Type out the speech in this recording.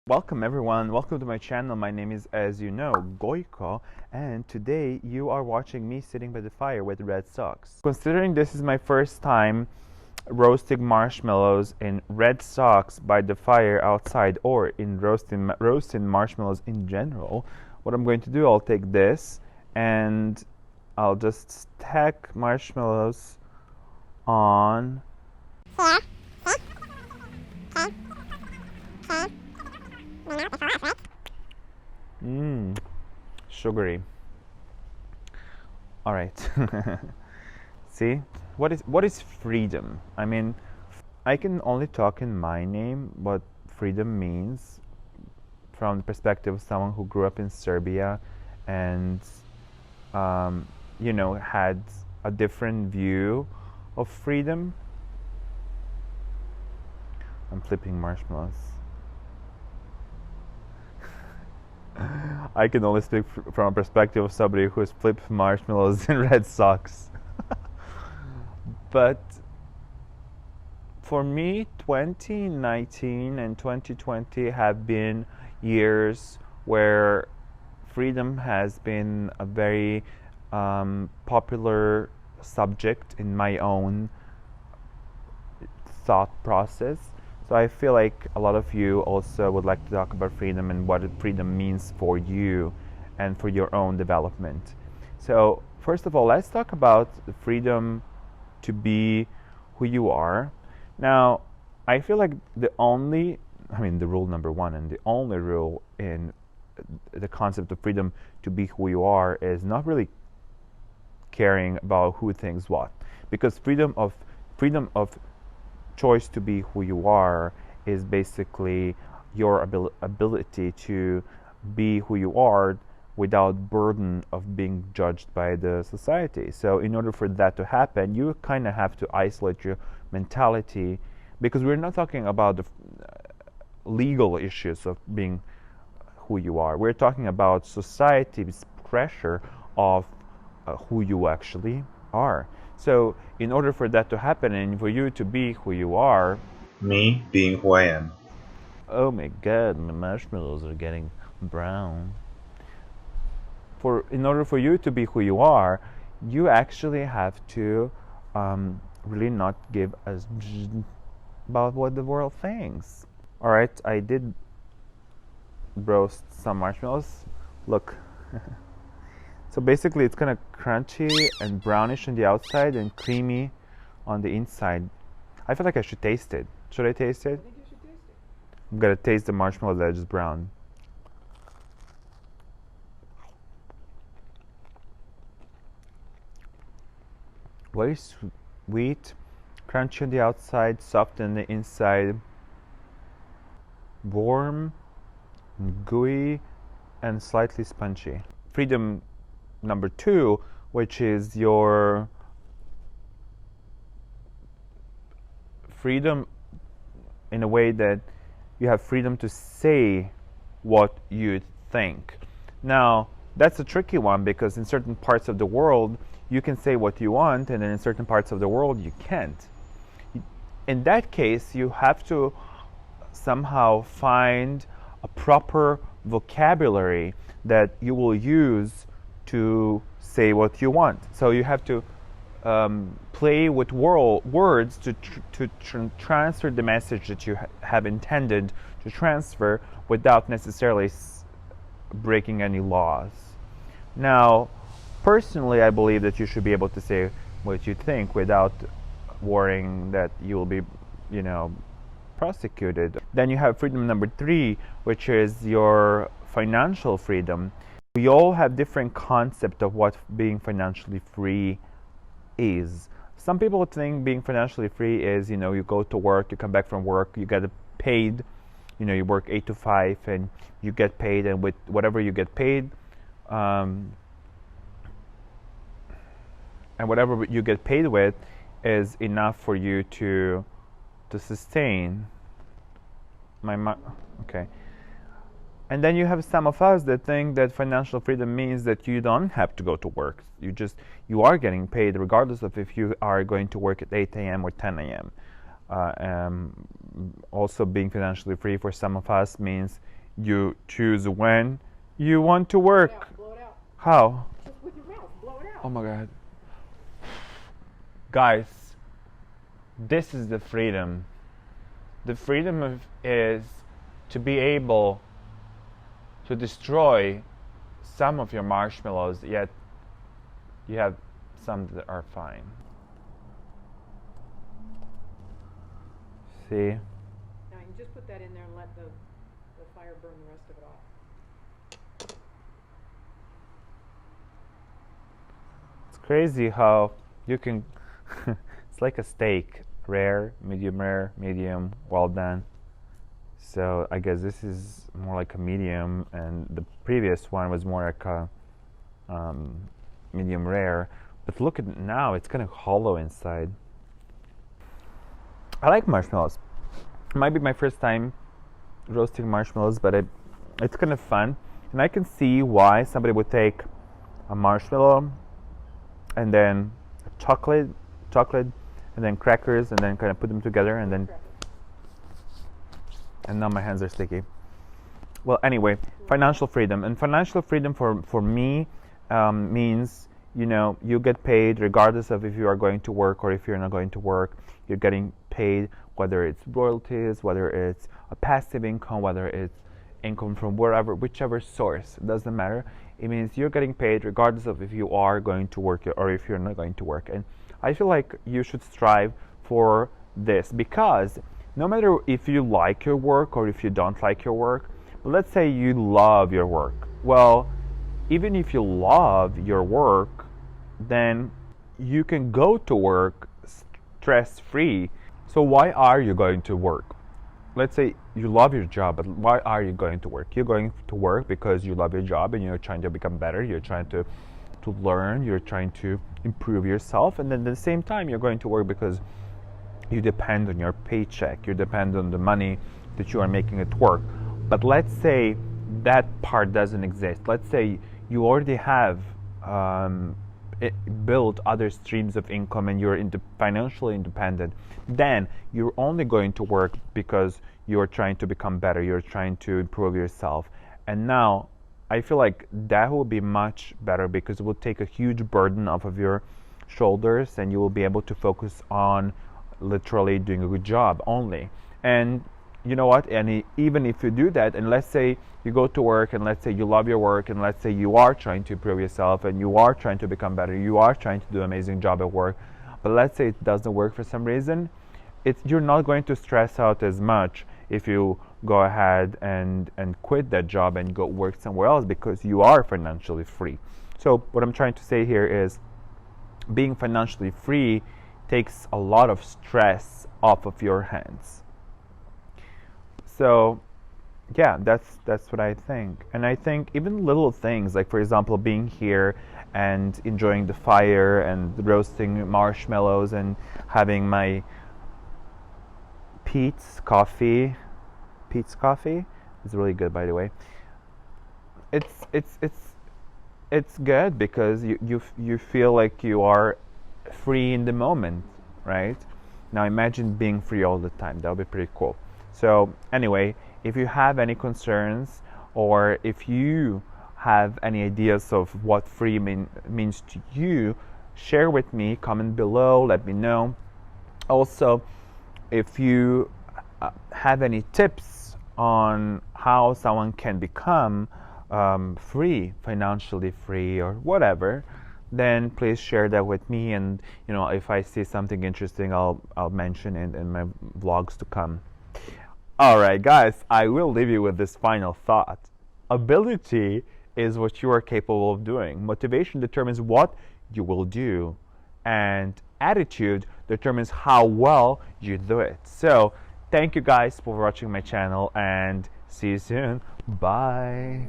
Welcome everyone, welcome to my channel. My name is, as you know, Gojko, and today you are watching me sitting by the fire with red socks. Considering this is my first time roasting marshmallows in red socks by the fire outside, or in roasting marshmallows in general, what I'm going to do, I'll take this and I'll just stack marshmallows on sugary. All right. See, what is freedom? I mean, I can only talk in my name what freedom means from the perspective of someone who grew up in Serbia and had a different view of freedom. I'm flipping marshmallows. I can only speak from a perspective of somebody who has flipped marshmallows in red socks. But for me, 2019 and 2020 have been years where freedom has been a very popular subject in my own thought process. So I feel like a lot of you also would like to talk about freedom and what freedom means for you and for your own development. So first of all, let's talk about the freedom to be who you are. Now, I feel like the rule number one and the only rule in the concept of freedom to be who you are is not really caring about who thinks what, because freedom of choice to be who you are is basically your ability to be who you are without burden of being judged by the society. So in order for that to happen, you kind of have to isolate your mentality, because we're not talking about the legal issues of being who you are. We're talking about society's pressure of who you actually are. So in order for that to happen and for you to be who you are, Me being who I am. oh my god, my marshmallows are getting brown. In order for you to be who you are, you actually have to really not give a about what the world thinks. All right, I did roast some marshmallows. Look. So basically it's kind of crunchy and brownish on the outside and creamy on the inside. I feel like I should taste it. Should I taste it? I think you should taste it. I'm gonna taste the marshmallows that are just brown. Very sweet, crunchy on the outside, soft on the inside, warm, gooey, and slightly spongy. Freedom number two, which is your freedom in a way that you have freedom to say what you think. Now, that's a tricky one, because in certain parts of the world you can say what you want, and then in certain parts of the world you can't. In that case, you have to somehow find a proper vocabulary that you will use to say what you want. So you have to play with words to transfer the message that you have intended to transfer without necessarily breaking any laws. Now, personally, I believe that you should be able to say what you think without worrying that you will be, prosecuted. Then you have freedom number three, which is your financial freedom. We all have different concept of what being financially free is. Some people think being financially free is, you go to work, you come back from work, you get paid, you work 8 to 5 and you get paid, and with whatever you get paid, and whatever you get paid with is enough for you to sustain okay. And then you have some of us that think that financial freedom means that you don't have to go to work. You are getting paid regardless of if you are going to work at 8 a.m. or 10 a.m. Also, being financially free for some of us means you choose when you want to work. Blow it out. How? Just with your mouth, blow it out. Oh my god. Guys, this is the freedom. The freedom is to be able to destroy some of your marshmallows, yet you have some that are fine. See? Now you can just put that in there and let the fire burn the rest of it off. It's crazy how you can it's like a steak, rare, medium, well done. So I guess this is more like a medium, and the previous one was more like a medium rare. But look at it now, it's kind of hollow inside. I like marshmallows. It might be my first time roasting marshmallows, but it's kind of fun. And I can see why somebody would take a marshmallow and then chocolate, and then crackers, and then kind of put them together, and then. And now my hands are sticky. Well, anyway, financial freedom. And financial freedom for me means, you get paid regardless of if you are going to work or if you're not going to work. You're getting paid, whether it's royalties, whether it's a passive income, whether it's income from whichever source. It doesn't matter. It means you're getting paid regardless of if you are going to work or if you're not going to work. And I feel like you should strive for this, because no matter if you like your work or if you don't like your work, but let's say you love your work. Well, even if you love your work, then you can go to work stress-free. So why are you going to work? Let's say you love your job, but why are you going to work? You're going to work because you love your job and you're trying to become better, you're trying to learn, you're trying to improve yourself, and then at the same time you're going to work because you depend on your paycheck, you depend on the money that you are making at work. But let's say that part doesn't exist. Let's say you already have built other streams of income and you're financially independent. Then you're only going to work because you're trying to become better, you're trying to improve yourself. And now I feel like that will be much better, because it will take a huge burden off of your shoulders and you will be able to focus on literally doing a good job only. And you know what, and even if you do that, and let's say you go to work, and let's say you love your work, and let's say you are trying to improve yourself and you are trying to become better, you are trying to do an amazing job at work, but let's say it doesn't work for some reason, you're not going to stress out as much if you go ahead and quit that job and go work somewhere else, because you are financially free. So what I'm trying to say here is, being financially free takes a lot of stress off of your hands. So yeah, that's what I think. And I think even little things, like for example being here and enjoying the fire and roasting marshmallows and having my Pete's coffee is really good, by the way. It's good because you feel like you are free in the moment, right? Now imagine being free all the time. That would be pretty cool. So anyway, if you have any concerns, or if you have any ideas of what free means to you, share with me, comment below, let me know. Also, if you have any tips on how someone can become free, financially free, or whatever, then please share that with me. And if I see something interesting, I'll mention it in my vlogs to come. Alright guys, I will leave you with this final thought. Ability is what you are capable of doing. Motivation determines what you will do, and attitude determines how well you do it. So thank you guys for watching my channel, and see you soon. Bye.